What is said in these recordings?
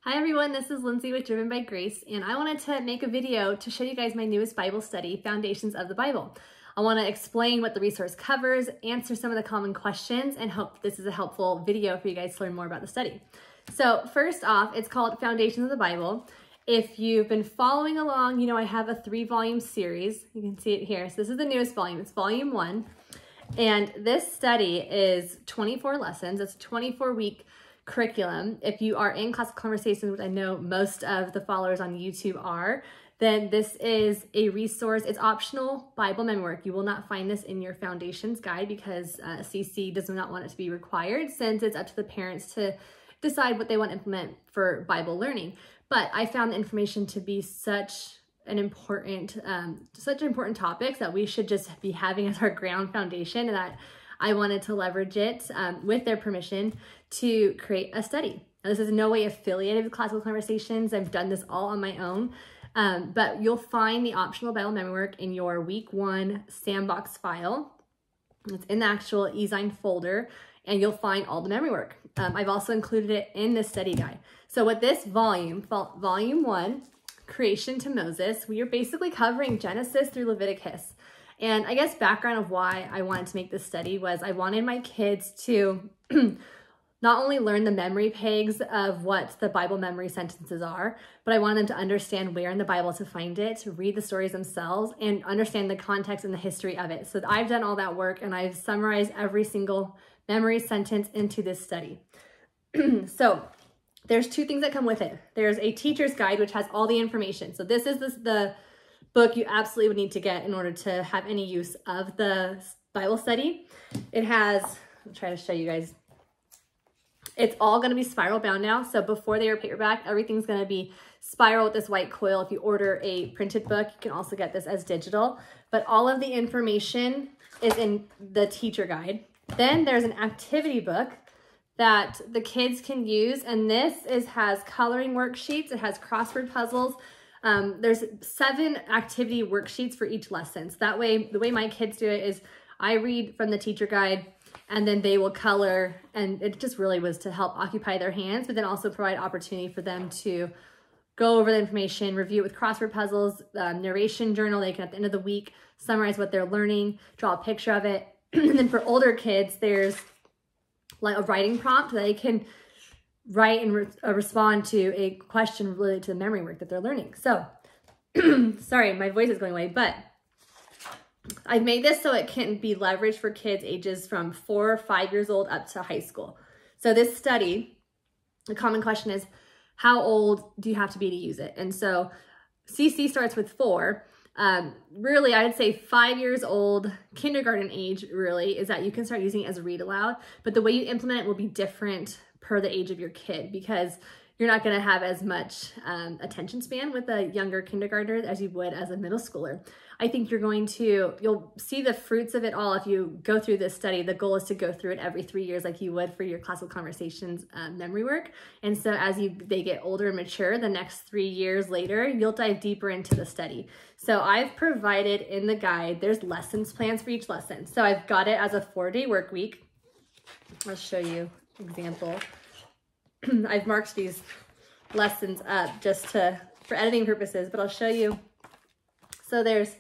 Hi everyone, this is Lindsay with Driven by Grace, and I wanted to make a video to show you guys my newest Bible study, Foundations of the Bible. I want to explain what the resource covers, answer some of the common questions, and hope this is a helpful video for you guys to learn more about the study. So first off, it's called Foundations of the Bible. If you've been following along, you know I have a 3-volume series. You can see it here. So this is the newest volume. It's volume 1. And this study is 24 lessons. It's a 24-week curriculum. If you are in Classical Conversations, which I know most of the followers on YouTube are, then this is a resource. It's optional Bible memory work. You will not find this in your Foundations guide because CC does not want it to be required, since it's up to the parents to decide what they want to implement for Bible learning. But I found the information to be such an important topic that we should just be having as our ground foundation, and that I wanted to leverage it with their permission to create a study. Now, this is in no way affiliated with Classical Conversations. I've done this all on my own, but you'll find the optional Bible memory work in your week 1 sandbox file. It's in the actual eZine folder, and you'll find all the memory work. I've also included it in this study guide. So with this volume 1, Creation to Moses, we are basically covering Genesis through Leviticus. And I guess background of why I wanted to make this study was I wanted my kids to not only learn the memory pegs of what the Bible memory sentences are, but I wanted them to understand where in the Bible to find it, to read the stories themselves, and understand the context and the history of it. So I've done all that work, and I've summarized every single memory sentence into this study. So there's 2 things that come with it. There's a teacher's guide, which has all the information. So this is the book you absolutely would need to get in order to have any use of the Bible study. It has, I'll try to show you guys. It's all going to be spiral bound now. So before they were paperback, everything's going to be spiral with this white coil. If you order a printed book, you can also get this as digital. But all of the information is in the teacher guide. Then there's an activity book that the kids can use. And this has coloring worksheets. It has crossword puzzles. There's 7 activity worksheets for each lesson. So that way, the way my kids do it is I read from the teacher guide, and then they will color, and it just really was to help occupy their hands, but then also provide opportunity for them to go over the information, review it with crossword puzzles, narration journal. They can, at the end of the week, summarize what they're learning, draw a picture of it. And then for older kids, there's like a writing prompt that they can write and respond to a question related to the memory work that they're learning. So, sorry, my voice is going away, but I've made this so it can be leveraged for kids ages from 4 or 5 years old up to high school. So this study, the common question is, how old do you have to be to use it? And so CC starts with 4. Really, I would say 5 years old, kindergarten age really, is that you can start using it as a read aloud, but the way you implement it will be different per the age of your kid, because you're not going to have as much attention span with a younger kindergartner as you would as a middle schooler. I think you'll see the fruits of it all if you go through this study. The goal is to go through it every 3 years like you would for your Classical Conversations memory work. And so as they get older and mature, the next 3 years later, you'll dive deeper into the study. So I've provided in the guide, there's lessons plans for each lesson. So I've got it as a 4-day work week. I'll show you example. I've marked these lessons up just for editing purposes, but I'll show you. So there's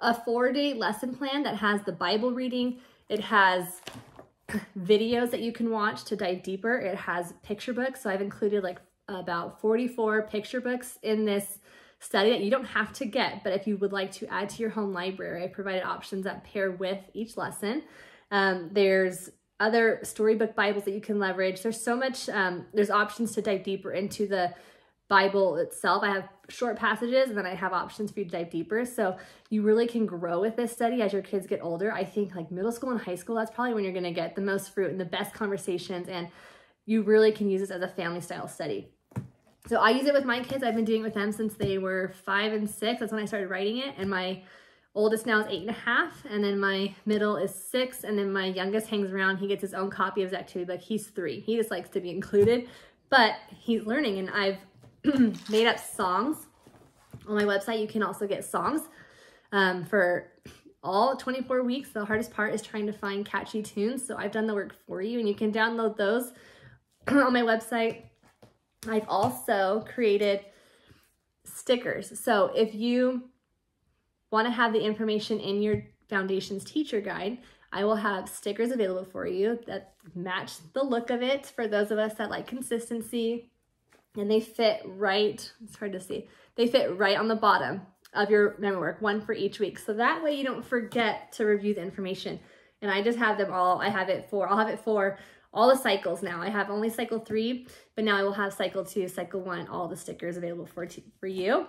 a 4-day lesson plan that has the Bible reading. It has videos that you can watch to dive deeper. It has picture books. So I've included like about 44 picture books in this study that you don't have to get, but if you would like to add to your home library, I provided options that pair with each lesson. There's other storybook Bibles that you can leverage. There's so much, there's options to dive deeper into the Bible itself. I have short passages, and then I have options for you to dive deeper. So you really can grow with this study as your kids get older. I think like middle school and high school, that's probably when you're going to get the most fruit and the best conversations, and you really can use this as a family style study. So I use it with my kids. I've been doing it with them since they were 5 and 6. That's when I started writing it. And my oldest now is 8.5, and then my middle is 6, and then my youngest hangs around. He gets his own copy of his activity book. He's 3. He just likes to be included, but he's learning, and I've made up songs. On my website, you can also get songs for all 24 weeks. The hardest part is trying to find catchy tunes, so I've done the work for you, and you can download those on my website. I've also created stickers. So if you want to have the information in your Foundations teacher guide, I will have stickers available for you that match the look of it for those of us that like consistency, and they fit right, it's hard to see, they fit right on the bottom of your memory work, one for each week. So that way you don't forget to review the information. And I just have them all, I'll have it for all the cycles now. I have only cycle 3, but now I will have cycle 2, cycle 1, all the stickers available for you.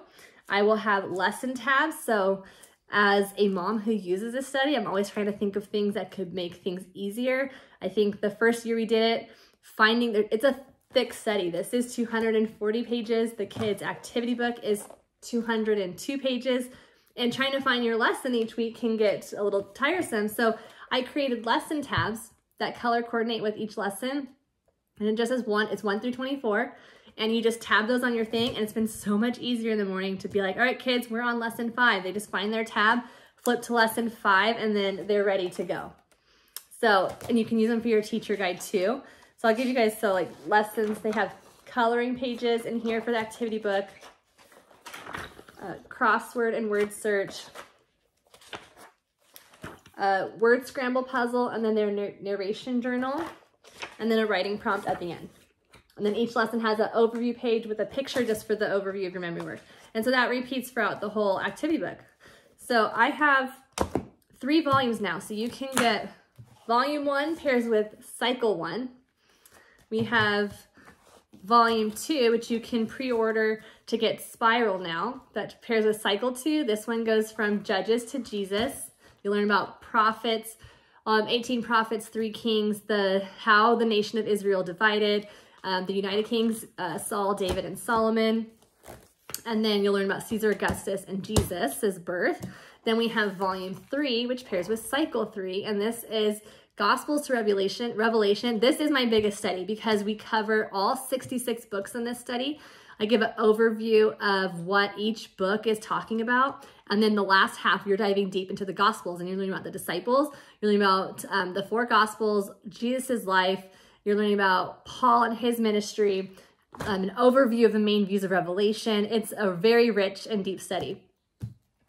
I will have lesson tabs. So as a mom who uses this study, I'm always trying to think of things that could make things easier. I think the first year we did it, it's a thick study. This is 240 pages. The kids' activity book is 202 pages. And trying to find your lesson each week can get a little tiresome. So I created lesson tabs that color coordinate with each lesson. And it just says it's 1 through 24. And you just tab those on your thing, and it's been so much easier in the morning to be like, all right, kids, we're on lesson 5. They just find their tab, flip to lesson 5, and then they're ready to go. So, and you can use them for your teacher guide too. So I'll give you guys, so like lessons, they have coloring pages in here for the activity book, crossword and word search, word scramble puzzle, and then their narration journal, and then a writing prompt at the end. And then each lesson has an overview page with a picture just for the overview of your memory work. And so that repeats throughout the whole activity book. So I have 3 volumes now. So you can get volume 1 pairs with cycle 1. We have volume 2, which you can pre-order to get Spiral now. That pairs with cycle 2. This one goes from Judges to Jesus. You learn about prophets, 18 prophets, 3 kings, how the nation of Israel divided, the United Kings, Saul, David, and Solomon. And then you'll learn about Caesar Augustus and Jesus' birth. Then we have volume 3, which pairs with cycle 3. And this is Gospels to Revelation. This is my biggest study because we cover all 66 books in this study. I give an overview of what each book is talking about. And then the last half, you're diving deep into the Gospels, and you're learning about the disciples. You're learning about the 4 Gospels, Jesus' life. You're learning about Paul and his ministry, an overview of the main views of Revelation. It's a very rich and deep study.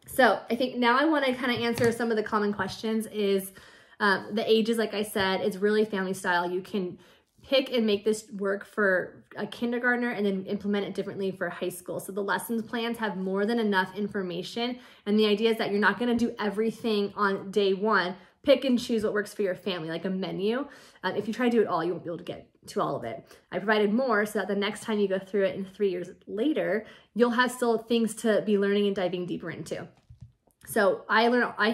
So I think now I want to kind of answer some of the common questions is the ages, like I said, is really family style. You can pick and make this work for a kindergartner and then implement it differently for high school. So the lessons plans have more than enough information. And the idea is that you're not going to do everything on day 1. Pick and choose what works for your family, like a menu. If you try to do it all, you won't be able to get to all of it. I provided more so that the next time you go through it in 3 years later, you'll have still things to be learning and diving deeper into. So I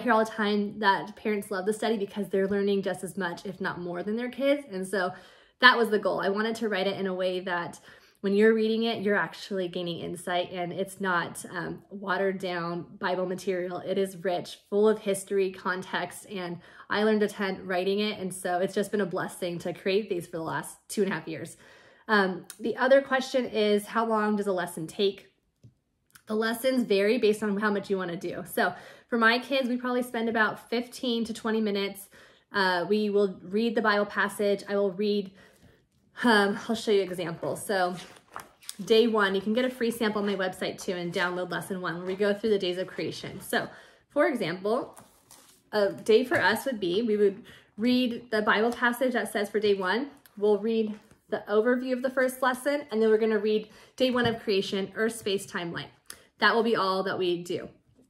hear all the time that parents love the study because they're learning just as much, if not more, than their kids. And so that was the goal. I wanted to write it in a way that when you're reading it, you're actually gaining insight, and it's not watered down Bible material. It is rich, full of history, context, and I learned a ton writing it. And so it's just been a blessing to create these for the last 2.5 years. The other question is, how long does a lesson take? The lessons vary based on how much you want to do. So for my kids, we probably spend about 15 to 20 minutes. We will read the Bible passage. I will read, I'll show you examples. So day 1, you can get a free sample on my website too and download lesson 1 where we go through the days of creation. So for example, a day for us would be, we would read the Bible passage that says for day 1, we'll read the overview of the first lesson, and then we're going to read day 1 of creation, earth, space, time, light. That will be all that we do.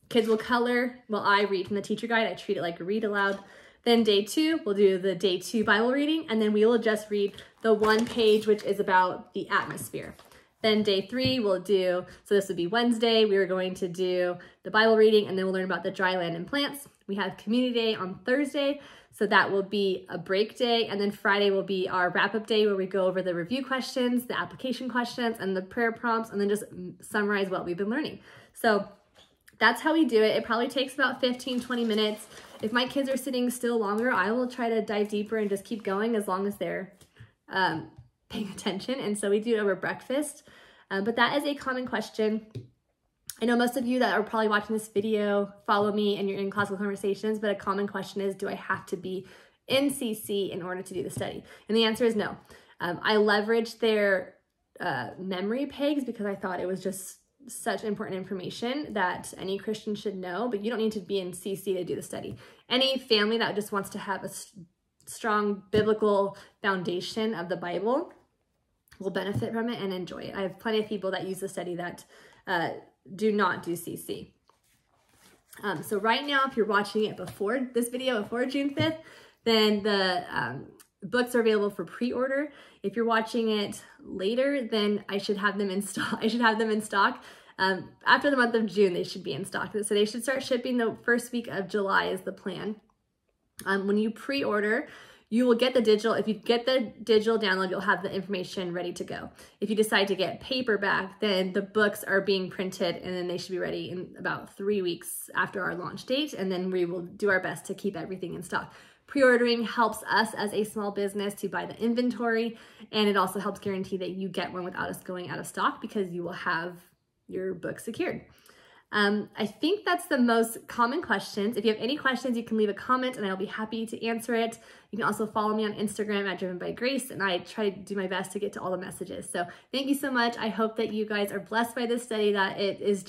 Kids will color while I read from the teacher guide. I treat it like a read aloud. Then day 2, we'll do the day 2 Bible reading, and then we will just read the 1 page, which is about the atmosphere. Then day 3, we'll do, so this would be Wednesday, we are going to do the Bible reading, and then we'll learn about the dry land and plants. We have community day on Thursday, so that will be a break day, and then Friday will be our wrap-up day where we go over the review questions, the application questions, and the prayer prompts, and then just summarize what we've been learning. So that's how we do it. It probably takes about 15, 20 minutes. If my kids are sitting still longer, I will try to dive deeper and just keep going as long as they're paying attention. And so we do it over breakfast. But that is a common question. I know most of you that are probably watching this video follow me and you're in classical conversations, but a common question is, do I have to be in CC in order to do the study? And the answer is no. I leverage their memory pegs because I thought it was just such important information that any Christian should know, but you don't need to be in CC to do the study. Any family that just wants to have a strong biblical foundation of the Bible will benefit from it and enjoy it. I have plenty of people that use the study that do not do CC. So right now, if you're watching it before this video, before June 5th, then the books are available for pre-order. If you're watching it later, then I should have them in stock. After the month of June, they should be in stock. So they should start shipping the first week of July is the plan. When you pre-order, you will get the digital. If you get the digital download, you'll have the information ready to go. If you decide to get paperback, then the books are being printed and then they should be ready in about 3 weeks after our launch date. And then we will do our best to keep everything in stock. Pre-ordering helps us as a small business to buy the inventory, and it also helps guarantee that you get one without us going out of stock because you will have your book secured. I think that's the most common questions. If you have any questions, you can leave a comment and I'll be happy to answer it. You can also follow me on Instagram at Driven by Grace, and I try to do my best to get to all the messages. So thank you so much. I hope that you guys are blessed by this study, that it's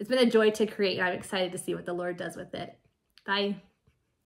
been a joy to create, and I'm excited to see what the Lord does with it. Bye.